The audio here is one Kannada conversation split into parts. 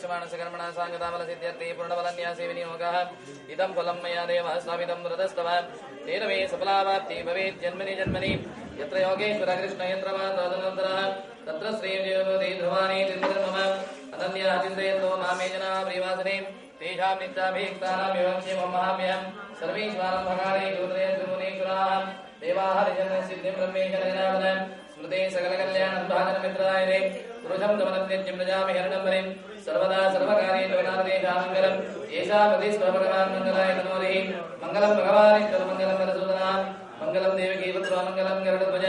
इष्टमानसकर्मणा साङ्गतामलसिद्ध्यर्थे पूर्णबलन्यासे विनियोगः इदं फलं मया देवः स्वामिदं व्रतस्तव तेन मे सफलावाप्ति भवेत् जन्मनि जन्मनि यत्र योगेश्वर कृष्ण यन्त्रमान्तरः तत्र श्रीदेवते ध्रुवाणि तिर्मम अनन्या चिन्तयन्तो मामे जनाः प्रियवासने तेषां नित्याभियुक्तानां विवक्ष्यं महाम्यहं सर्वेश्वरं भगारे ज्योतिरेन्द्रमुनीश्वराः देवाः सिद्धिं ब्रह्मेश्वरजनावनं स्मृते सकलकल्याणं भाजनमित्रायते पुरुषं दमनत्यज्यं प्रजामि हरणं सर्वदा सर्वकार्ये जगन्नाथेषां मङ्गलं येषां प्रतिस्वभगवान् मङ्गलाय तनोरिः मङ्गलं भगवान् मङ्गलं वरसूदनां मङ्गलं देवकी पुत्रमङ्गलं गरुडध्वज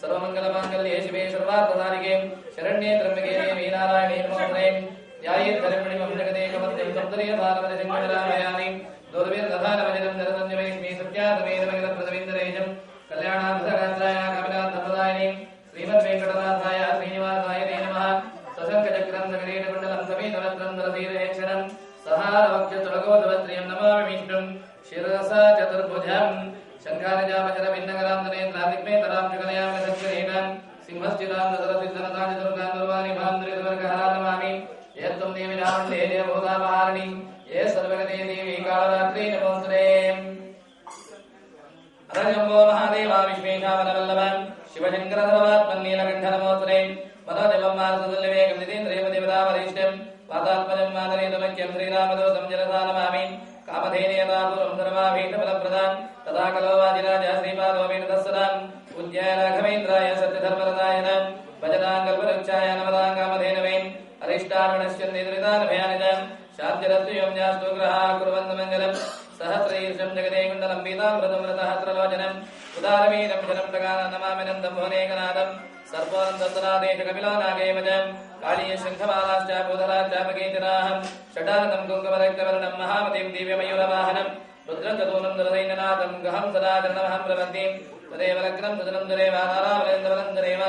सर्वमङ्गलमाङ्गल्ये शिवे सर्वार्थसाधिके शरण्ये त्र्यम्बके देवी नारायणे नमोस्तुते ध्यायेत् कर्मणिमं जगदेकमत्यं सप्तर्यधारमजसिंहरामयानि दोर्भिर्दधानमजनं नरतन्यमैस्मि सत्यातमेदमगिरप्रदविन्दरेशं कल्याणार्थगात्राय कपिलार्थप्रदायिनी श्रीमद्वेङ्कटनाथाय श्रीनिवासाय ते नमः सशङ्खचक्रं सकरीटकुण्डलं समेतवस्त्रं दलतीरहेक्षणं सहारवक्षतुलगोधवत्रियं नमामि विष्णुं शिरसा चतुर्भुजं शङ्खानिजामचरभिन्नगरान्तनेत्रादिग्मेतरां जुगलयामशङ्करेण सिंहश्चितां दशरथिद्धनतां चतुर्गां दुर्वाणि भान्द्रिदुर्गहरां नमामि यत्त्वं देवी रावण्डे देवभूतापहारिणी ये सर्वगते देवी कालरात्रि नमोस्तुते अरजम्बो महादेवा विश्वेशावनवल्लभ शिवशङ्करधर्मात्मन्नीलकण्ठनमोस्तुते मनोजवं मारुतुल्यवेगं नितीन्द्रियं देवतावरिष्ठं पादात्मजं मातरेतुमख्यं श्रीरामदूतं जलसा नमामि कामधेनयतापुरं धर्माभीष्टफलप्रदां तथा कलो वाजिराज श्रीपादोमेतस्सदां पूज्याय राघवेन्द्राय सत्यधर्मरताय भजनाङ्गल्पवृक्षाय नमतां कामधेनवे अरिष्टार्पणश्चन्देन्द्रितानभयानिजं शान्तिरत्वयं जास्तु ग्रहाः कुर्वन्तु मङ्गलं सहस्रैर्षं जगदे कुण्डलं पीताम्बरं रतहस्रलोचनं उदारवीरं जनं प्रगानं नमामि नन्दं भुवनेकनाथं सर्पोऽन्तरादेशकपिलो नागेमजं काळीय शङ्खमालाश्च भूधराश्चापकेतनाहं षडाननं कुङ्कुमरक्तवर्णं महामतिं दिव्यमयूरवाहनं रुद्रचतुनं दुरदैन्यनाथं गहं सदा चरणमहं प्रपद्ये तदेव लग्नं सदनं दुरेवानारामलेन्द्रवलं दुरेव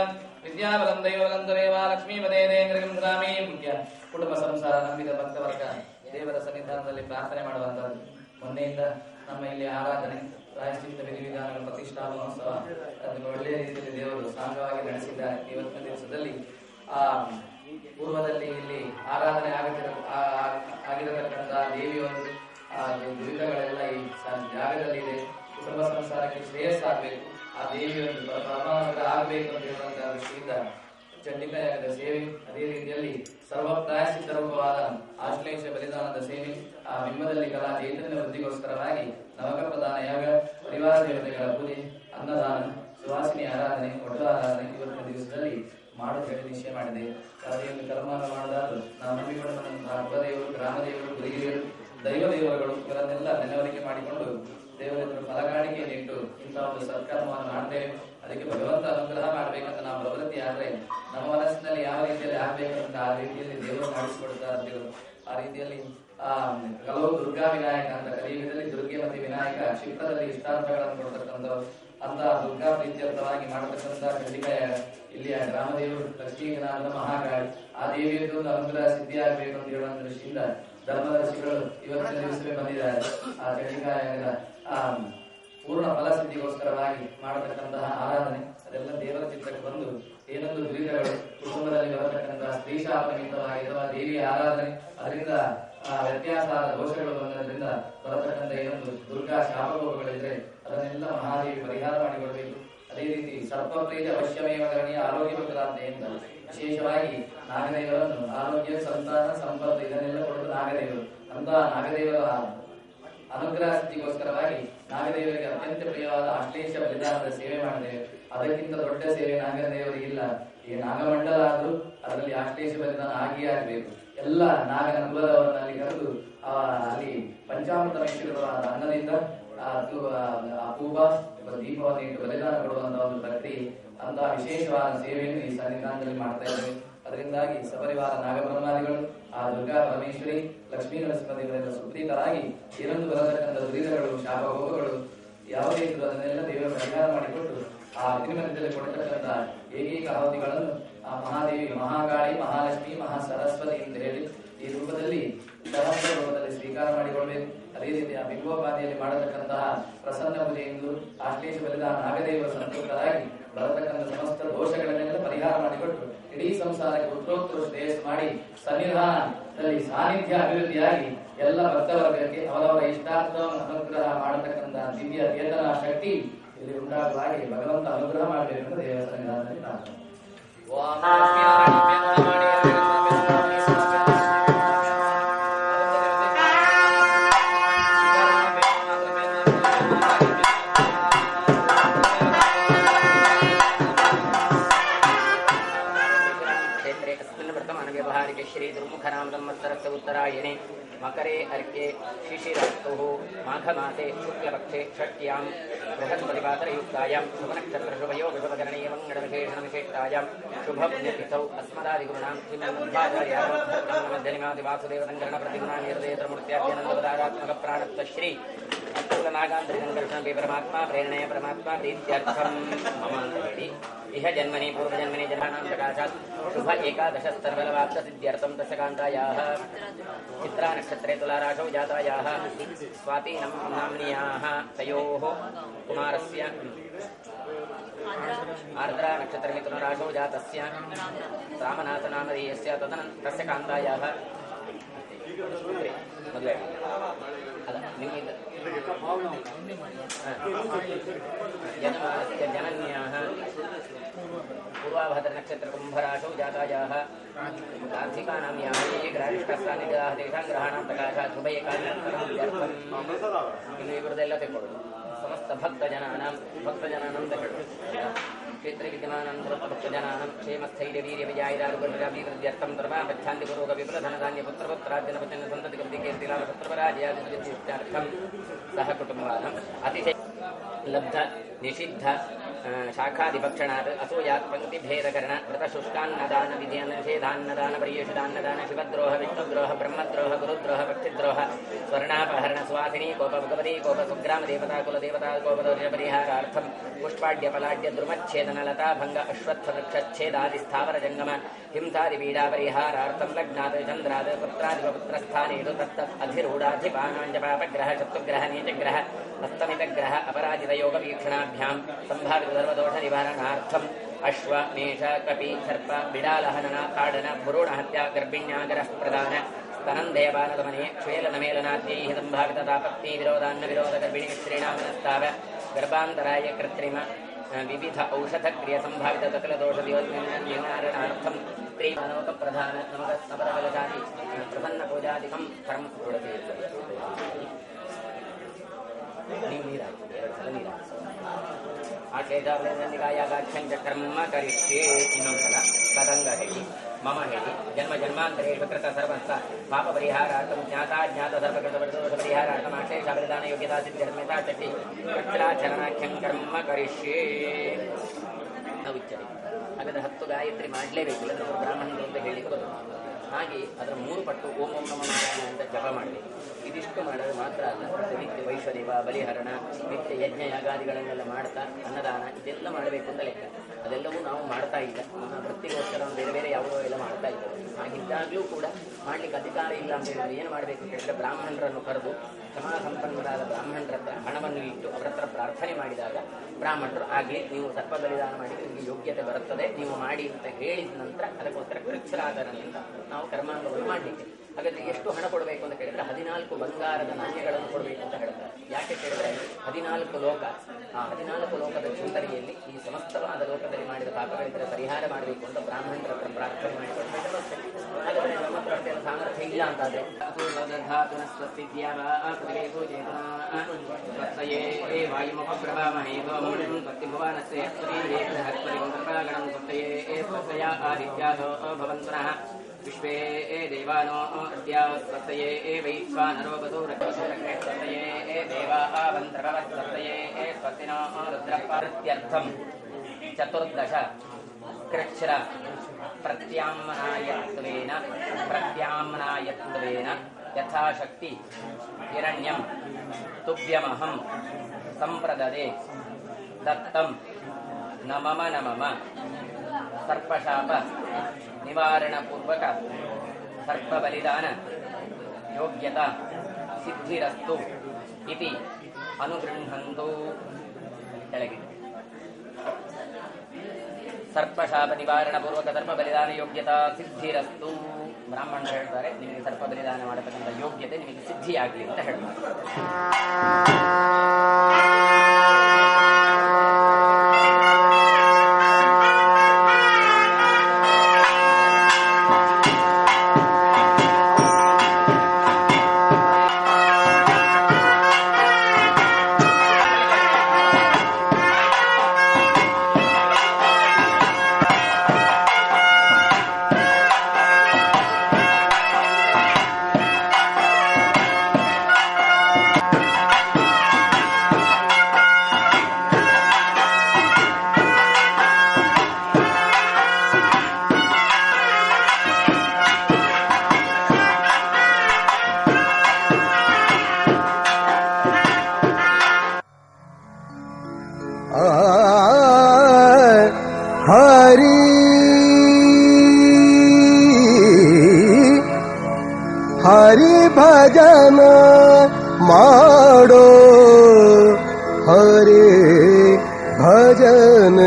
विद्याबलं दैवबलं दुरेव लक्ष्मीपदे ದೇಂದ್ರಗಂ ರಾಮೇ ಮುಖ್ಯ ಕುಟುಂಬ ಸಂಸಾರ ನಂಬಿದ ಭಕ್ತವರ್ಗ ದೇವರ ಸನ್ನಿಧಾನದಲ್ಲಿ ಪ್ರಾರ್ಥನೆ ಮಾಡುವಂತದ್ದು. ಮೊನ್ನೆಯಿಂದ ನಮ್ಮ ಇಲ್ಲಿ ಆರಾಧನೆ ಪ್ರಾಯಶ್ಚಿತ್ತ ವಿಧಿವಿಧಾನಗಳ ಪ್ರತಿಷ್ಠಾ ಮಹೋತ್ಸವ ಅದನ್ನು ಒಳ್ಳೆಯ ರೀತಿಯಲ್ಲಿ ದೇವರು ಸಾಂಗವಾಗಿ ನಡೆಸಿದ್ದಾರೆ. ಇವತ್ತಿನ ದಿವಸದಲ್ಲಿ ಪೂರ್ವದಲ್ಲಿ ಇಲ್ಲಿ ಆರಾಧನೆ ಆಗಿರತಕ್ಕಂತಹ ದೇವಿಯವರು ದುರಿತಗಳೆಲ್ಲ ಈ ಜಾಗದಲ್ಲಿ ಇದೆ. ಕುಟುಂಬ ಸಂಸಾರಕ್ಕೆ ಶ್ರೇಯಸ್ಸಾಗಬೇಕು, ಆ ದೇವಿಯೊಂದು ಪರಮಾನುಗ್ರಹ ಆಗಬೇಕು ಅಂತ ಹೇಳುವಂತಹ ದೃಷ್ಟಿಯಿಂದ ಚಂಡಿಕಾಯಾಗದ ಸೇವೆ, ಅದೇ ರೀತಿಯಲ್ಲಿ ಸರ್ವ ಪ್ರಾಯಶ್ಚಿತ್ತ ರೂಪವಾದ ಆಶ್ಲೇಷ ಬಲಿದಾನದ ಸೇವೆ, ಆ ಬಿಂಬದಲ್ಲಿ ಕಲಾ ಚೈತನ್ಯ ವೃದ್ಧಿಗೋಸ್ಕರವಾಗಿ ನವಕ ಪ್ರದಾನ ಯಾಗ, ಪರಿವಾರ ದೇವತೆಗಳ ಪೂಜೆ, ಅನ್ನದಾನ, ಸುವಾಸಿನಿ ಆರಾಧನೆ, ಒಟ್ಟು ಆರಾಧನೆ ಇವತ್ತಿನ ದಿವಸದಲ್ಲಿ ಮಾಡೋದು ಹೇಳಿ ನಿಶ್ಚಯ ಮಾಡಿದೆ. ಯಾವುದೇ ಕರ್ಮವನ್ನು ಮಾಡೋದಾದ್ರೂ ನಾವು ನಂಬಿಕೊಂಡಂತಹ ಕುಲದೇವರು, ಗ್ರಾಮದೇವರು, ಗುರುಗಿರಿಯರು, ದೈವ ದೇವರುಗಳು ಇವರನ್ನೆಲ್ಲ ನೆನವರಿಕೆ ಮಾಡಿಕೊಂಡು ದೇವರ ಫಲಕಾಣಿಕೆಯನ್ನು ಇಟ್ಟು ಇಂತಹ ಒಂದು ಸತ್ಕರ್ಮವನ್ನು ಮಾಡ್ತೇವೆ. ಅದಕ್ಕೆ ಭಗವಂತ ಅನುಗ್ರಹ ಮಾಡಬೇಕಂತ ನಾವು ಪ್ರವೃತ್ತಿ ಆದ್ರೆ ನಮ್ಮ ಮನಸ್ಸಿನಲ್ಲಿ ಯಾವ ರೀತಿಯಲ್ಲಿ ಆಗ್ಬೇಕಂತ ಆ ರೀತಿಯಲ್ಲಿ ದೇವರು ಮಾಡಿಸಿಕೊಡ್ತಾರೆ. ಆ ರೀತಿಯಲ್ಲಿ ಕೆಲವು ದುರ್ಗಾ ವಿನಾಯಕ ಅಂತ ಕಲಿಯುಗದಲ್ಲಿ ದುರ್ಗೆ ಮತ್ತು ವಿನಾಯಕ ಕ್ಷಿಪ್ರದಲ್ಲಿ ಇಷ್ಟಾರ್ಥಗಳನ್ನು ಕೊಡ್ತಕ್ಕಂಥವ್ರು. ಅಂತ ದುರ್ಗಾ ಪ್ರೀತ್ಯರ್ಥವಾಗಿ ಮಾಡತಕ್ಕಂಥ ಚಂಡಿಕಾಯ ಇಲ್ಲಿಯ ಗ್ರಾಮದೇವರು ಲಕ್ಷ್ಮೀನಾಥ ಮಹಾಕಾಳಿ, ಆ ದೇವಿಯದ್ದು ಅನುಗ್ರಹ ಸಿದ್ಧಿ ಆಗಬೇಕು ಅಂತ ಹೇಳುವ ದೃಷ್ಟಿಯಿಂದ ಧರ್ಮದರ್ಶಿಗಳು ಇವತ್ತಿನ ದಿವಸವೇ ಬಂದಿದ್ದಾರೆ. ಆ ಚಂಡಿಕಾಯದ ಪೂರ್ಣ ಫಲಸಿದ್ಧಿಗೋಸ್ಕರವಾಗಿ ಮಾಡತಕ್ಕಂತಹ ಆರಾಧನೆ ಅದೆಲ್ಲ ದೇವರ ಚಿತ್ರಕ್ಕೆ ಬಂದು ಏನೊಂದು ದುರಿತಗಳು ಕುಟುಂಬದಲ್ಲಿ ಬರತಕ್ಕಂತಹ ಸ್ತ್ರೀ ಶಾಪ ನಿಮಿತ್ತವಾಗಿ ಅಥವಾ ದೇವಿಯ ಆರಾಧನೆ ಅದರಿಂದ ವ್ಯತ್ಯಾಸ ದೋಷಗಳು ಬಂದದ್ರಿಂದ ಬರತಕ್ಕಂಥ ಏನೊಂದು ದುರ್ಗಾ ಶಾಪಭೋಗಗಳಿದ್ರೆ ಅದನ್ನೆಲ್ಲ ಮಹಾದೇವಿ ಪರಿಹಾರ ಮಾಡಿಕೊಡ್ಬೇಕು. ಅದೇ ರೀತಿ ಸರ್ಪಪ್ರೀತಿ ಅವಶ್ಯಮೇವ ಕರಣೀಯ ಆರೋಗ್ಯವಂತರಾದ ಅಂತ ವಿಶೇಷವಾಗಿ ನಾಗದೇವರನ್ನು ಆರೋಗ್ಯ, ಸಂತಾನ, ಸಂಪತ್ತು ಇದನ್ನೆಲ್ಲ ಕೊಡೋದು ನಾಗದೇವರು. ಅಂತ ನಾಗದೇವರ ಅನುಗ್ರಹ ಸ್ಥಿತಿಗೋಸ್ಕರವಾಗಿ ನಾಗದೇವರಿಗೆ ಅತ್ಯಂತ ಪ್ರಿಯವಾದ ಆಶ್ಲೇಷ ಬಲಿದಾನದ ಸೇವೆ ಮಾಡಿದ್ದೇವೆ. ಅದಕ್ಕಿಂತ ದೊಡ್ಡ ಸೇವೆ ನಾಗದೇವರಿಗಿಲ್ಲ. ಈ ನಾಗಮಂಡಲ ಆದ್ರೂ ಅದರಲ್ಲಿ ಆಶ್ಲೇಷ ಬಲಿದಾನ ಆಗಿಯೇ ಆಗಬೇಕು. ಎಲ್ಲ ನಾಗನ ಕುಲದವರನ್ನಲ್ಲಿ ಕರೆದು ಅಲ್ಲಿ ಪಂಚಾಮೃತ ಮಿಶ್ರಿತವಾದ ಅನ್ನದಿಂದ ಅಪೂಪ ದೀಪವನ್ನು ಇಟ್ಟು ಬಲಿದಾನ ಕೊಡುವಂತಹ ಒಂದು ಪ್ರಕ್ರಿಯೆ, ಅಂತಹ ವಿಶೇಷವಾದ ಸೇವೆಯನ್ನು ಈ ಸನ್ನಿಧಾನದಲ್ಲಿ ಮಾಡ್ತಾ ಇದ್ದೇವೆ. ಅದರಿಂದಾಗಿ ಸಪರಿವಾರ ನಾಗಬ್ರಹ್ಮಾದಿಗಳು, ಆ ದುರ್ಗಾ ಪರಮೇಶ್ವರಿ, ಲಕ್ಷ್ಮೀ ನರಸಿಂಹದೇವರೆಲ್ಲ ಸುಪ್ರೀತರಾಗಿ ಏನೊಂದು ಬರತಕ್ಕಂಥ ದುರಿತಗಳು, ಶಾಪಭೋಗಗಳು ಯಾವುದೇ ಇದ್ರು ಅದನ್ನೆಲ್ಲ ದೇವರ ಪರಿಹಾರ ಮಾಡಿಕೊಟ್ಟು ಆ ಅಗ್ನಿಮಧ್ಯದಲ್ಲಿ ಕೊಡತಕ್ಕಂಥ ಏಕೈಕ ಆಹುತಿಗಳನ್ನು ಆ ಮಹಾದೇವಿ, ಮಹಾಕಾಳಿ, ಮಹಾಲಕ್ಷ್ಮಿ, ಮಹಾ ಸರಸ್ವತಿ ಅಂತ ಹೇಳಿ ಈ ರೂಪದಲ್ಲಿ ಸಹಸ್ರ ರೂಪದಲ್ಲಿ ಸ್ವೀಕಾರ ಮಾಡಿಕೊಳ್ಬೇಕು. ಅದೇ ರೀತಿ ಆ ಬಿಂಬೋಪಾದಿಯಲ್ಲಿ ಮಾಡತಕ್ಕಂತಹ ಪ್ರಸನ್ನ ಪೂಜೆಯಿಂದ ಆಶ್ಲೇಷ ಬಲಿದಾನ ನಾಗದೇವರು ಸಂತೃಪ್ತರಾಗಿ ಬರತಕ್ಕಂಥ ಸಮಸ್ತ ದೋಷಗಳನ್ನೆಲ್ಲ ಪರಿಹಾರ ಪರಿಹಾರ ಮಾಡಿಕೊಟ್ಟು ಇಡೀ ಸಂಸಾರಕ್ಕೆ ಉತ್ತರೋತ್ತರ ಶ್ರೇಯಸ್ ಮಾಡಿ ಸನ್ನಿಧಾನದಲ್ಲಿ ಸಾನ್ನಿಧ್ಯ ಅಭಿವೃದ್ಧಿಯಾಗಿ ಎಲ್ಲ ಭಕ್ತವರ್ಗಕ್ಕೆ ಅವರವರ ಇಷ್ಟಾರ್ಥವನ್ನು ಅನುಗ್ರಹ ಮಾಡತಕ್ಕಂತಹ ದಿವ್ಯ ಚೇತನ ಶಕ್ತಿ ಇಲ್ಲಿ ಉಂಟಾಗುವಾಗಿ ಭಗವಂತ ಅನುಗ್ರಹ ಮಾಡಬೇಕೆಂದು ದೇವರ ಸನ್ನಿಧಾನದಲ್ಲಿ ಪ್ರಾರ್ಥನೆ. श्री दुर्मुखनाम संवत्सरस्य उत्तरायणे मकरे अर्के शिशिरस्तुः माघमासे शुक्लपक्षे षष्ट्यां बृहस्पतिवासरयुक्तायां शुभनक्षत्रशुभयोगशुभकरणीय मंगलविशेषणविशिष्टायां शुभपुण्यतिथौ अस्मदादिगुरूणां श्रीमन्मध्वाचार्यादिवासुदेवसङ्करणप्रतिगुणानिर्देतमूर्त्याद्यनन्दपदारात्मकप्राणत्वश्री परमात्मा प्रेरणय परमात्मा प्रीत्यर्थं ममान्ति इह जन्मनि पूर्वजन्मनि जन्मानां सकाशात् शुभ एकादशस्तर्वलवाप्त सिद्ध्यर्थं दशकान्तायाः चित्रा नक्षत्रे तुलाराशौ जातायाः स्वाती नाम्न्याः तयोः कुमारस्य आर्द्रा नक्षत्रमिथुनराशौ जातस्य रामनाथनामधेयस्य तस्य कान्तायाः मದುವೆ ಅಲ್ಲ ನಿಮ್ಮಿಂದ जनन्याः पूर्वाभद्रनक्षत्र कुम्भराशौ जातायाः कार्तिकानां याः ये ग्रहाधिष्ठानिगाः तेषां ग्रहाणां प्रकाशात् शुभ एकादशर्थं इನ್ನು ಇವರದೆಲ್ಲ ತೆಕ್ಕೊಳ್ಳೋದು समस्त भक्तजनानां तकड़ु क्षेत्रे विद्यमानां भक्तजनानां क्षेमस्थैर्यवीर्यविजयायुरारोग्याभिवृद्ध्यर्थं धर्मापच्छान्तिपूर्वक विपुलधनधान्यपुत्रपुत्रार्जनपचनसन्ततिकृतिकीर्तिलाभसत्प्रपराजयादित्यर्थं सह कुटुम्बानां अतिशय लब्ध निषिद्ध शाखादिभक्षणात् असूयात् पङ्क्तिभेदकरण व्रतशुष्कान्नदान विधिनिषेधान्नदान पर्यषिदान्नदान शिवद्रोह विष्णुद्रोह ब्रह्मद्रोह गुरुद्रोह पक्षिद्रोह स्वर्णापहरण सुवासिनी कोप भगवती कोप सुग्राम देवता कुलदेवता कोपदोषपरिहारार्थं पुष्पाड्यपलाड्य द्रुमच्छेदन लता भंग अश्वत्थवृक्षच्छेदादि स्थावर जंगम हिंसादि पीडापरिहारार्थं लग्नात् चन्द्रात् पुत्रादिपपुत्रस्थानेषु तत्तत् अधिरूढाधिपानाञ्जपापग्रह शत्रुग्रह नीचग्रह अस्तमितग्रह अपराजितयोगवीक्षणाभ्यां संभावित सर्वदोष निवारणार्थं अश्व मेष कपि सर्प बिडालहनन ताडन भ्रूण हत्या गर्भिण्यागरः प्रदान स्तनन्देवानगमने क्ष्वेलनमेलनाद्यैः सम्भाविततापत्नी विरोधान्न विरोध गर्भिणी स्त्रीणां मनस्ताव गर्भान्तराय कृत्रिम विविध औषधक्रिय सम्भावित सकलदोषनिवारणार्थं स्त्रीमानवकप्रधान नमकस्तपरबलशाली प्रसन्नपूजादिकं कर्म कर्म करिष्ये ಇನ್ನೊಂದ್ಸಲ ಕದಂಗ ಹೇಳಿ ಮಮ ಹೇಳಿ ಜನ್ಮ ಜನ್ಮಾಂತರೇಷು ಕೃತ ಸರ್ವಂತ ಪಾಪ ಪರಿಹಾರಾರ್ಥಂ ಜ್ಞಾತ ಸರ್ವಕೃತ ದೋಷ ಪರಿಹಾರಾರ್ಥಂ ಆಕ್ಷೇಷ ಬಲಿದಾನ ಯೋಗ್ಯತಾ ಸಿದ್ಧರ್ಮ್ಯತಾ ಚಟ್ಟಿ ಕೃತ್ರಾಚರಣಾಖ್ಯಂ ಕರ್ಮ ಕರಿಷ್ಯೇ ನಾವು ಉಚ್ಚರಿ ಹಾಗಾದ್ರೆ 10 ಗಾಯತ್ರಿ ಮಾಡಲೇಬೇಕು, ಇಲ್ಲದ್ರೆ ಬ್ರಾಹ್ಮಣರು ಅಂತ ಹೇಳಿಕ್ಕೆ ಬರೋದು. ಹಾಗೆ ಅದರ 3 ಪಟ್ಟು ಓಂ ಓಂ ನಮಃ ನಾರಾಯಣ ಅಂತ ಜಪ ಮಾಡಬೇಕು. ಇದಿಷ್ಟು ಮಾಡೋದು ಮಾತ್ರ ಅಲ್ಲ, ನಿತ್ಯ ವೈಶ್ವದೇವ ಬಲಿಹರಣ ನಿತ್ಯ ಯಜ್ಞ ಯಾಗಾದಿಗಳನ್ನೆಲ್ಲ ಮಾಡ್ತಾ ಅನ್ನದಾನ ಇದೆಲ್ಲ ಮಾಡಬೇಕು ಅಂತ ಲೆಕ್ಕ. ಅದೆಲ್ಲವೂ ನಾವು ಮಾಡ್ತಾ ಇಲ್ಲ, ನಮ್ಮ ವೃತ್ತಿಗೋಸ್ಕರ ಬೇರೆ ಬೇರೆ ಯಾವುದೋ ಎಲ್ಲ ಮಾಡ್ತಾ ಇದ್ದೇವೆ. ಹಾಗಿದ್ದಾಗಲೂ ಕೂಡ ಮಾಡ್ಲಿಕ್ಕೆ ಅಧಿಕಾರ ಇಲ್ಲ ಅಂತ ಹೇಳಿದ್ರೆ ಏನು ಮಾಡಬೇಕು ಅಂತ ಹೇಳಿದ್ರೆ ಬ್ರಾಹ್ಮಣರನ್ನು ಕರೆದು ಕ್ಷಮಾ ಸಂಪನ್ನರಾದ ಬ್ರಾಹ್ಮಣರ ಹತ್ರ ಹಣವನ್ನು ಇಟ್ಟು ಅವರ ಹತ್ರ ಪ್ರಾರ್ಥನೆ ಮಾಡಿದಾಗ ಬ್ರಾಹ್ಮಣರು ಆಗಲಿ ನೀವು ಸರ್ಪ ಬಲಿದಾನ ಮಾಡಿ ನಿಮಗೆ ಯೋಗ್ಯತೆ ಬರುತ್ತದೆ, ನೀವು ಮಾಡಿ ಅಂತ ಹೇಳಿದ ನಂತರ ಅದಕ್ಕೋಸ್ಕರ ಕೃಚ್ಛರಾದರನಿಂದ ನಾವು ಕರ್ಮಾಂಗವನ್ನು ಮಾಡಲಿಕ್ಕೆ. ಹಾಗಾದ್ರೆ ಎಷ್ಟು ಹಣ ಕೊಡಬೇಕು ಅಂತ ಕೇಳಿದ್ರೆ 14 ಬಂಗಾರದ ನಾಣ್ಯಗಳನ್ನು ಕೊಡಬೇಕು ಅಂತ ಹೇಳ್ತಾರೆ. ಯಾಕೆ ಕೇಳಿದ್ರೆ 14 ಲೋಕ, ಆ 14 ಲೋಕದ ಚಿಂತನೆಯಲ್ಲಿ ಈ ಸಮಸ್ತವಾದ ಲೋಕದಲ್ಲಿ ಮಾಡಿದ ಪಾಪಗಳಿದ್ದರೆ ಪರಿಹಾರ ಮಾಡಬೇಕು ಅಂತ ಬ್ರಾಹ್ಮಣರ ಹತ್ರ ಪ್ರಾರ್ಥನೆ ಮಾಡಿಕೊಳ್ಬೇಕು. ಹಾಗಾದ್ರೆ ನಮ್ಮ ಹತ್ರ ಅಷ್ಟೆಲ್ಲ ಸಾಮರ್ಥ್ಯ ಇಲ್ಲ ಅಂತಾದ್ರೆ ವಾಯುಮಪ್ರಭಾಮಹೇ ಭುವನಸ್ಯ ಆದಿತ್ಯಾದೋ ಭವಂತುನಃ ವಿಶ್ವೇ ದೇವಾನೋ ಅದ್ಯ ಸ್ವತ್ತಯೇ ವೈಶ್ವಾನರೋ ವಧೂರಕ್ಷೇ ದೇವಾವಂತರವಸ್ತಯೇ ಸ್ವಸ್ತಿನೋ ರುದ್ರಪಾರ್ಥ್ಯರ್ಥಂ 14 ಕೃಚ್ಛ್ರ ಪ್ರತ್ಯಾಮ್ನಾಯತ್ವೇನ ಯಥಾಶಕ್ತಿ ಹಿರಣ್ಯಂ ತುಭ್ಯಮಹಂ ಸಂಪ್ರದದೆ ದತ್ತಂ ನಮಮ ನಮಮ ಸರ್ಪಶಾಪ ನಿವಾರಣಪೂರ್ವಕ ಸರ್ಪ ಬಲಿದಾನ ಯೋಗ್ಯತಾ ಸಿದ್ಧಿರಸ್ತು ಇತಿ ಅನುಗೃಹಂತು. ಕೆಳಗೆ ಸರ್ಪಶಾಪ ನಿವಾರಣ ಪೂರ್ವಕ ಸರ್ಪ ಬಲಿದಾನ ಯೋಗ್ಯತಾ ಸಿದ್ಧಿರಸ್ತು. ಬ್ರಾಹ್ಮಣರು ಹೇಳ್ತಾರೆ, ನಿಮಗೆ ಸರ್ಪ ಬಲಿದಾನ ಮಾಡತಕ್ಕಂಥ ಯೋಗ್ಯತೆ ನಿಮಗೆ ಸಿದ್ಧಿಯಾಗಲಿ ಅಂತ ಹೇಳ್ತಾರೆ. ಹರಿ ಭಜನ ಮಾಡೋ, ಹರಿ ಭಜನ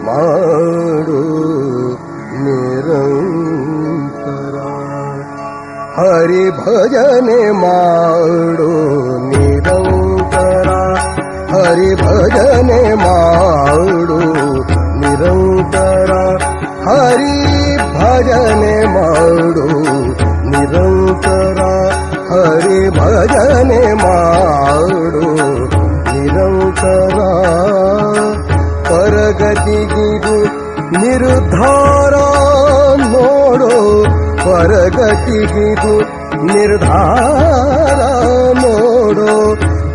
ಮಾಡೋ ನಿರಂತರ, ಹರಿ ಭಜನೆ ಮಾಡೋ ನಿರಂತರ, ಹರಿ ಭಜನೆ ಮಾಡೋ ನಿರಂತರ, ಹರಿ ಭಜನೆ ಮಾಡೋ ನಿರಂತರ, ಹರಿ ಭಜನೆ ಮಾಡೋ ನಿರಂತರ. ಪರಗತಿಗಿದು ನಿರ್ಧಾರ ನೋಡೋ, ಪರಗತಿಗಿದು ನಿರ್ಧಾರ ನೋಡೋ,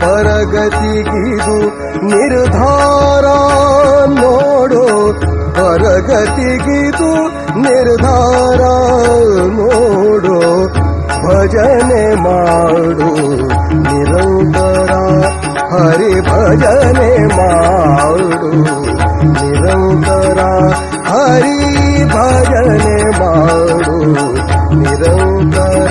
ಪರಗತಿಗಿದು ನಿರ್ಧಾರ ನೋಡೋ, ಪರಗತಿಗಿದು ನಿರ್ಧಾರ ನೋಡೋ, ಭಜನೆ ಮಾಡು ನಿರಂತರ, ಹರಿ ಭಜನೆ ಮಾಡು ನಿರಂತರ, ಹರಿ ಭಜನೆ ಮಾಡು ನಿರಂತರ.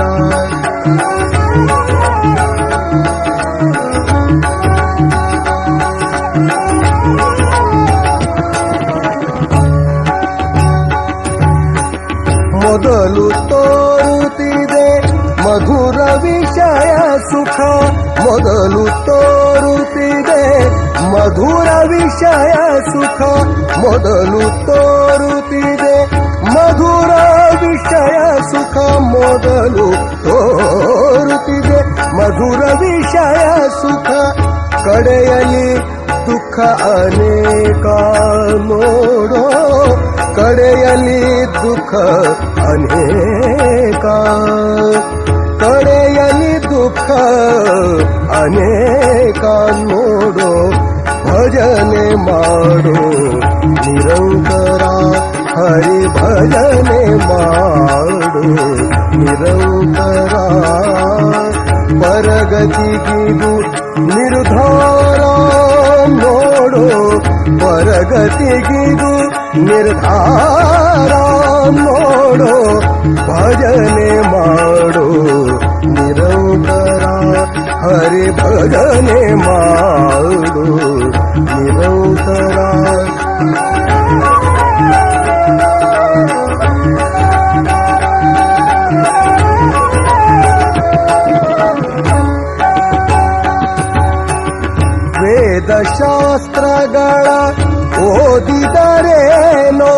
ಮೊದಲು ತೋರುತ್ತಿದೆ ಮಧುರ ವಿಷಯ ಸುಖ, ಮೊದಲು ತೋರುತ್ತಿದೆ ಮಧುರ ವಿಷಯ ಸುಖ, ಮೊದಲು ತೋರುತ್ತಿದೆ ಮಧುರ ವಿಷಯ ಸುಖ, ಮೊದಲು ತೋರುತ್ತಿದೆ ಮಧುರ ವಿಷಯ ಸುಖ, ಕಡೆಯಲ್ಲಿ ದುಃಖ ಅನೇಕ ನೋಡೋ, ಕಡೆಯಲ್ಲಿ ದುಃಖ ಅನೇಕ, ಕಡೆಯಲ್ಲಿ ದುಃಖ ಅನೇಕ ನೋಡೋ, ಭಜನೆ ಮಾಡೋ ನಿರಂತರ, ಹರಿ ಭಜನೆ ಮಾಡೋ ನಿರಂತರ. ಪರಗತಿಗಿದು ನಿರ್ಧಾರ ನೋಡೋ, ಪರಗತಿಗಿದು ನಿರ್ಧಾರ ನೋಡೋ, ಭಜನೆ ಮಾಡೋ ನಿರಂತರ, ಹರಿ ಭಜನೆ ಮಾಡೋ ನಿರಂತರ. ವೇದಶಾಸ್ತ್ರಗಳ ಓದಿದರೇನೋ,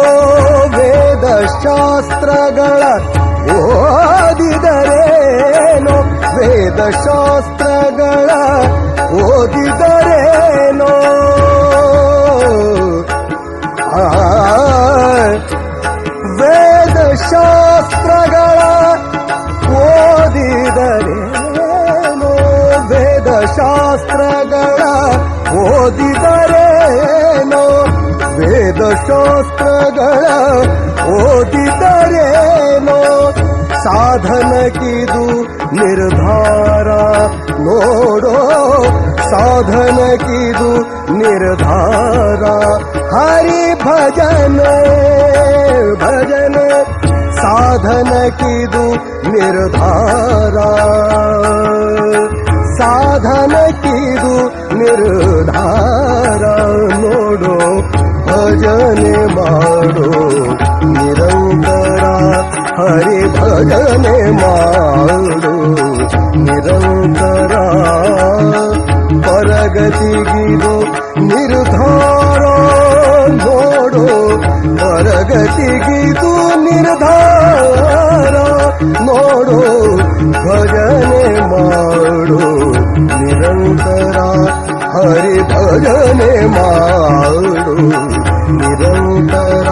ವೇದಶಾಸ್ತ್ರಗಳ ಓದಿದರೇನೋ, ವೇದಶಾಸ್ತ್ರಗಳ ಓದಿದರೇನೋ, ವೇದಶಾಸ್ತ್ರಗಳ ಓದಿದರೇನೋ, ವೇದಶಾಸ್ತ್ರಗಳ ಓದಿದರೇನೋ, ವೇದಶಾಸ್ತ್ರಗಳ ಓದಿದರೇನೋ, ಸಾಧನಕ್ಕಿದು ನಿರ್ಧಾರ ನೋಡೋ, ಸಾಧನಕ್ಕಿದು ನಿರ್ಧಾರ, ಹರಿ ಭಜನೆ ಭಜನೆ, ಸಾಧನಕ್ಕಿದು ನಿರ್ಧಾರ, ಸಾಧನಕ್ಕಿದು ನಿರ್ಧಾರ ನೋಡೋ, ಭಜನೆ ಭಜನೆ ಮಾಡು ನಿರಂತರ ಹರಿ ಭಜನೆ ಮಾಡು ನಿರಂತರ ಪರಗತಿಗಿದು ನಿರ್ಧಾರ ನೋಡು ಪರಗತಿಗಿದು ನಿರ್ಧಾರ ನೋಡು ಭಜನೆ ಮಾಡು ನಿರಂತರ ಹರಿ ಭಜನೆ ಮಾಡು ನಿರಂತರ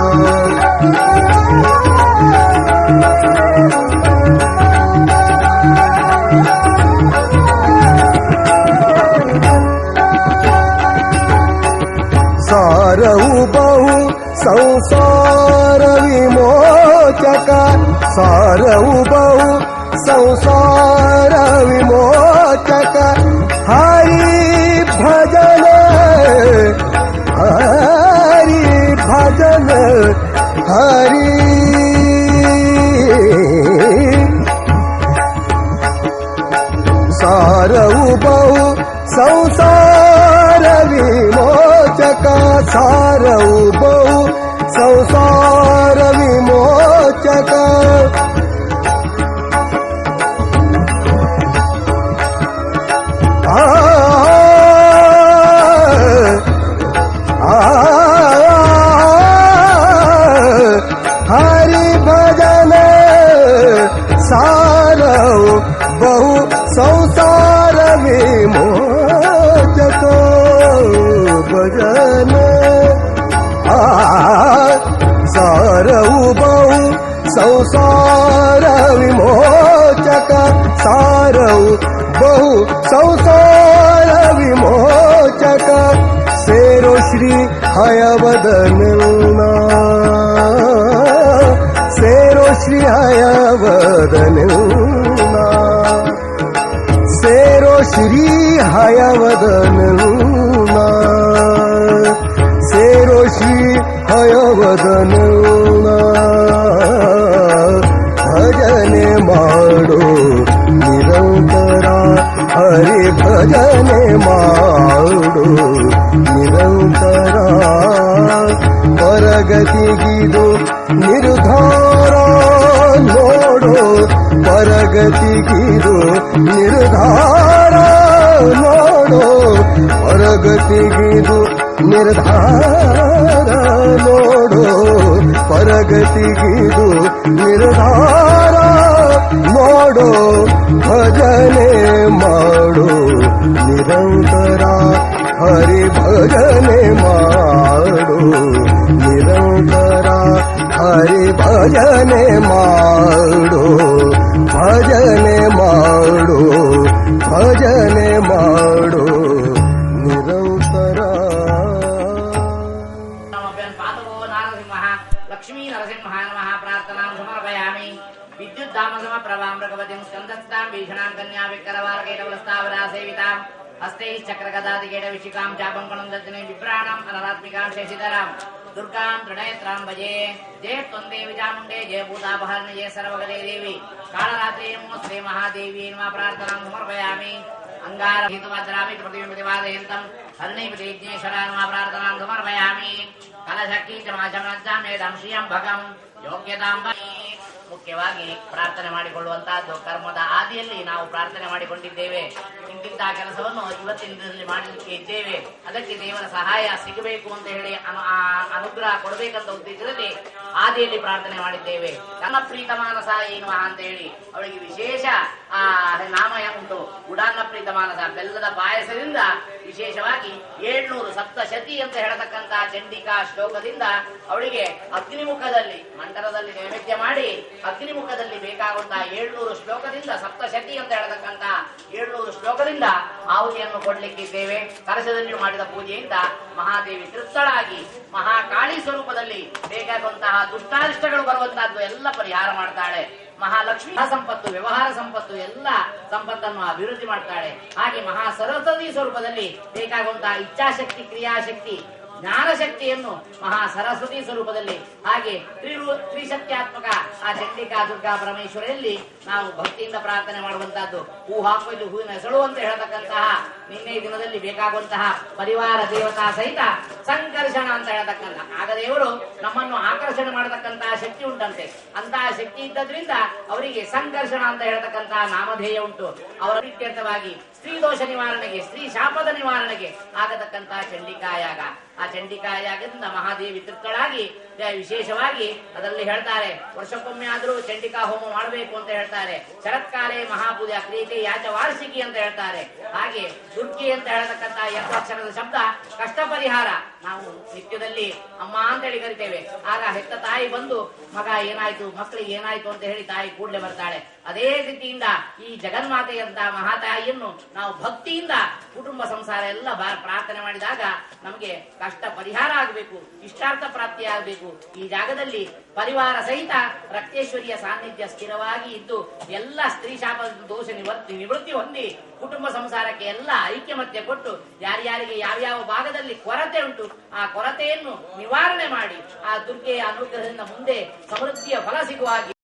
ಸಾರವು ಬಹು ಸಂಸಾರ ವಿಮೋಚಕ ಸಾರವು ಬಹು ಸಂಸಾರ ವಿಮೋಚಕ ಹರಿ ಭಜನ ಹರಿ ಭಜನ ಹರಿ ಸಾರವು ಬಹು ಸಂಸಾರ ವಿಮೋಚಕ ಸಾರವು ಬಹು ಸಂಸಾರ ವಿಮೋಚಕ ಹರಿ ಭಜನ ಸಾರವು ಬಹು ಸಂಸಾರ ವಿಮೋಚಕ ಭಜನ ಸಾರವು ಬಹು ಸಂಸಾರ ವಿಮೋಚಕ ಸಾರವು ಬಹು ಸಂಸಾರ ವಿಮೋಚಕ ಸೇರೋ ಶ್ರೀ ಹಯವದನ ಸೇರೋ ಶ್ರೀ ಹಯವದನ ಸೇರೋ ಶ್ರೀ ಹಯವದನ ಸೇರೋ ಶ್ರೀ ಹಯವದನ ಭಜನೆ ಮಾಡು ನಿರಂತರ ಹರಿ ಭಜನೆ ಮಾಡು ನಿರಂತರ ಪರಗತಿಗಿದು ನಿರ್ಧಾರ ನೋಡು ಪರಗತಿಗಿದು ನಿರ್ಧಾರ ನೋಡು ಪರಗತಿಗಿದು ನಿರ್ಧಾರ ನೋಡು ಪರಗತಿಗಿದು ನಿರ್ಧಾರ ನೋಡು ಭಜನೆ ಮಾಡು ನಿರಂತರ ಹರಿ ಭಜನೆ ಮಾಡು ನಿರಂತರ ಹರಿ ಭಜನೆ ಮಾಡು ಭಜನೆ ಮಾಡು ಭಜನೆ ಮಾಡು ನಿರಂತರ ಲಕ್ಷ್ಮೀ ನರಸಿಂಹ ನಮಃ ಪ್ರಾರ್ಥನಾಂ ಸಮರ್ಪಯಾಮಿ ವಿದ್ಯುದ್ದಾಮ ಸಮ ಪ್ರಭಾಂ ಭಗವತಿಂ ಸ್ಕಂದಸ್ತಾಂ ಭೀಷಣಾಂ ಕನ್ಯಾ ವಿಕರವಾರಕೇಟವಲಸ್ತಾವರಾ ಸೇವಿತಾಂ ಹಸ್ತೈಃ ಚಕ್ರಗದಾದಿಗೇಟ ವಿಶಿಕಾಂ ಚಾಪಂ ಕಣಂ ದರ್ಶನೆ ವಿಭ್ರಾಣಾಂ ಅನರಾತ್ಮಿಕಾಂ ಶಶಿಧರಾಂ ದುರ್ಗಾಂ ತ್ರಿನೇತ್ರಾಂ ಭಜೆ ಜಯ ತ್ವಂದೇವಿ ಚಾಮುಂಡೇ ಜಯ ಭೂತಾಪಹರಣ ಜಯ ಸರ್ವಗಲೇ ದೇವಿ ಕಾಳರಾತ್ರಿ ನಮೋಸ್ತೆ ಮಹಾದೇವಿ ನಮಃ ಪ್ರಾರ್ಥನಾಂ ಸಮರ್ಪಯಾಮಿ ಅಂಗಾರ ಹಿತವಜ್ರಾಮಿ ಪ್ರತಿಬಿಂಬದಿವಾದಯಂತಂ ಹರಣೀಪತಿ ಯಜ್ಞೇಶ್ವರ ನಮಃ ಪ್ರಾರ್ಥನಾಂ ಸಮರ್ಪಯಾಮಿ ಕಲಶಕ್ಕಿ ಚಮಾಚಮನಜ್ಜಾಮೇದಾಂ ಶ್ರಿಯಂ ಭಗಂ ಯೋಗ್ಯತಾಂ ಮುಖ್ಯವಾಗಿ ಪ್ರಾರ್ಥನೆ ಮಾಡಿಕೊಳ್ಳುವಂತಹದ್ದು ಕರ್ಮದ ಆದಿಯಲ್ಲಿ ನಾವು ಪ್ರಾರ್ಥನೆ ಮಾಡಿಕೊಂಡಿದ್ದೇವೆ. ಇಂತಿಂತಹ ಕೆಲಸವನ್ನು ಇವತ್ತಿನ ದಿನದಲ್ಲಿ ಮಾಡಲಿಕ್ಕೆ ಇದ್ದೇವೆ. ಅದಕ್ಕೆ ದೇವರ ಸಹಾಯ ಸಿಗಬೇಕು ಅಂತ ಹೇಳಿ ಅನುಗ್ರಹ ಕೊಡಬೇಕಂತ ಉದ್ದೇಶದಲ್ಲಿ ಆದಿಯಲ್ಲಿ ಪ್ರಾರ್ಥನೆ ಮಾಡಿದ್ದೇವೆ. ನನ್ನ ಪ್ರೀತ ಮಾನಸ ಏನು ಅಂತ ಹೇಳಿ ಅವಳಿಗೆ ವಿಶೇಷ ನಾಮ ಉಂಟು. ಉಡಾನ್ನ ಪ್ರೀತ ಮಾನಸ ಬೆಲ್ಲದ ಪಾಯಸದಿಂದ ವಿಶೇಷವಾಗಿ 700 ಸಪ್ತಶತಿ ಅಂತ ಹೇಳತಕ್ಕಂತಹ ಚಂಡಿಕಾ ಶ್ಲೋಕದಿಂದ ಅವಳಿಗೆ ಅಗ್ನಿಮುಖದಲ್ಲಿ ಮಂಡಲದಲ್ಲಿ ನೈವೇದ್ಯ ಮಾಡಿ ಅಗ್ನಿಮುಖದಲ್ಲಿ ಬೇಕಾಗುವಂತಹ 700 ಶ್ಲೋಕದಿಂದ ಸಪ್ತಶತಿ ಅಂತ ಹೇಳತಕ್ಕಂತಹ 700 ಶ್ಲೋಕದಿಂದ ಆಹುತಿಯನ್ನು ಕೊಡ್ಲಿಕ್ಕಿದ್ದೇವೆ. ಕಲಶದಲ್ಲಿ ಮಾಡಿದ ಪೂಜೆಯಿಂದ ಮಹಾದೇವಿ ತೃಪ್ತಳಾಗಿ ಮಹಾಕಾಳಿ ಸ್ವರೂಪದಲ್ಲಿ ಬೇಕಾಗುವಂತಹ ದುಷ್ಟಾರಿಷ್ಟಗಳು ಬರುವಂತಹದ್ದು ಎಲ್ಲ ಪರಿಹಾರ ಮಾಡ್ತಾಳೆ. ಮಹಾಲಕ್ಷ್ಮಿ ಸಂಪತ್ತು, ವ್ಯವಹಾರ ಸಂಪತ್ತು, ಎಲ್ಲ ಸಂಪತ್ತನ್ನು ಅಭಿವೃದ್ಧಿ ಮಾಡ್ತಾಳೆ. ಹಾಗೆ ಮಹಾ ಸರಸ್ವತಿ ಸ್ವರೂಪದಲ್ಲಿ ಬೇಕಾಗುವಂತಹ ಇಚ್ಛಾಶಕ್ತಿ, ಕ್ರಿಯಾಶಕ್ತಿ ಜ್ಞಾನಶಕ್ತಿಯನ್ನು ಮಹಾ ಸರಸ್ವತಿ ಸ್ವರೂಪದಲ್ಲಿ ಹಾಗೆ ತ್ರಿಶಕ್ತ್ಯಾತ್ಮಕ ಆ ಚಂಡಿಕಾ ದುರ್ಗಾ ಪರಮೇಶ್ವರಿಯಲ್ಲಿ ನಾವು ಭಕ್ತಿಯಿಂದ ಪ್ರಾರ್ಥನೆ ಮಾಡುವಂತಹದ್ದು. ಹೂ ಹಾಕುವುದು ಹೂವಿನ ಹೆಸಳು ಅಂತ ಹೇಳತಕ್ಕಂತಹ ನಿನ್ನೆ ದಿನದಲ್ಲಿ ಬೇಕಾಗುವಂತಹ ಪರಿವಾರ ದೇವತಾ ಸಹಿತ ಸಂಕರ್ಷಣ ಅಂತ ಹೇಳತಕ್ಕಂಥ ನಾಗದೇವರು ನಮ್ಮನ್ನು ಆಕರ್ಷಣೆ ಮಾಡತಕ್ಕಂತಹ ಶಕ್ತಿ ಉಂಟಂತೆ. ಅಂತಹ ಶಕ್ತಿ ಇದ್ದದ್ರಿಂದ ಅವರಿಗೆ ಸಂಕರ್ಷಣ ಅಂತ ಹೇಳತಕ್ಕಂತಹ ನಾಮಧೇಯ ಉಂಟು. ಅವರ ಇತ್ಯರ್ಥವಾಗಿ ಸ್ತ್ರೀ ದೋಷ ನಿವಾರಣೆಗೆ, ಸ್ತ್ರೀ ಶಾಪದ ನಿವಾರಣೆಗೆ ಆಗತಕ್ಕಂತಹ ಚಂಡಿಕಾಯಾಗ. ಆ ಚಂಡಿಕಾಯಾಗದಿಂದ ಮಹಾದೇವಿ ತೃಪ್ತಳಾಗಿ ವಿಶೇಷವಾಗಿ ಅದರಲ್ಲಿ ಹೇಳ್ತಾರೆ, ವರ್ಷಕ್ಕೊಮ್ಮೆ ಆದರೂ ಚಂಡಿಕಾ ಹೋಮ ಮಾಡಬೇಕು ಅಂತ ಹೇಳ್ತಾರೆ. ಶರತ್ಕಾಲೆ ಮಹಾಪೂಜಾ ಕ್ರಿಯತೆ ಯಾಚ ವಾರ್ಷಿಕಿ ಅಂತ ಹೇಳ್ತಾರೆ. ಹಾಗೆ ದುರ್ಗಿ ಅಂತ ಹೇಳತಕ್ಕಂತಹ 2 ಅಕ್ಷರದ ಶಬ್ದ ಕಷ್ಟ ಪರಿಹಾರ. ನಾವು ನಿತ್ಯದಲ್ಲಿ ಅಮ್ಮ ಅಂತೇಳಿ ಕರಿತೇವೆ. ಆಗ ಹೆತ್ತ ತಾಯಿ ಬಂದು ಮಗ ಏನಾಯ್ತು, ಮಕ್ಕಳಿಗೆ ಏನಾಯ್ತು ಅಂತ ಹೇಳಿ ತಾಯಿ ಕೂಡಲೇ ಬರ್ತಾಳೆ. ಅದೇ ರೀತಿಯಿಂದ ಈ ಜಗನ್ಮಾತೆಯಂತಹ ಮಹಾತಾಯಿಯನ್ನು ನಾವು ಭಕ್ತಿಯಿಂದ ಕುಟುಂಬ ಸಂಸಾರ ಎಲ್ಲ ಪ್ರಾರ್ಥನೆ ಮಾಡಿದಾಗ ನಮಗೆ ಕಷ್ಟ ಪರಿಹಾರ ಆಗಬೇಕು, ಇಷ್ಟಾರ್ಥ ಪ್ರಾಪ್ತಿ ಆಗಬೇಕು. ಈ ಜಾಗದಲ್ಲಿ ಪರಿವಾರ ಸಹಿತ ರಕ್ತೇಶ್ವರಿಯ ಸಾನ್ನಿಧ್ಯ ಸ್ಥಿರವಾಗಿ ಇದ್ದು ಎಲ್ಲ ಸ್ತ್ರೀ ಶಾಪ ದೋಷ ನಿವೃತ್ತಿ ಹೊಂದಿ ಕುಟುಂಬ ಸಂಸಾರಕ್ಕೆ ಎಲ್ಲ ಐಕ್ಯಮತ್ಯ ಕೊಟ್ಟು ಯಾರ್ಯಾರಿಗೆ ಯಾವ್ಯಾವ ಭಾಗದಲ್ಲಿ ಕೊರತೆ ಉಂಟು ಆ ಕೊರತೆಯನ್ನು ನಿವಾರಣೆ ಮಾಡಿ ಆ ದುರ್ಗೆಯ ಅನುಗ್ರಹದಿಂದ ಮುಂದೆ ಸಮೃದ್ಧಿಯ ಫಲ ಸಿಗುವಾಗಿ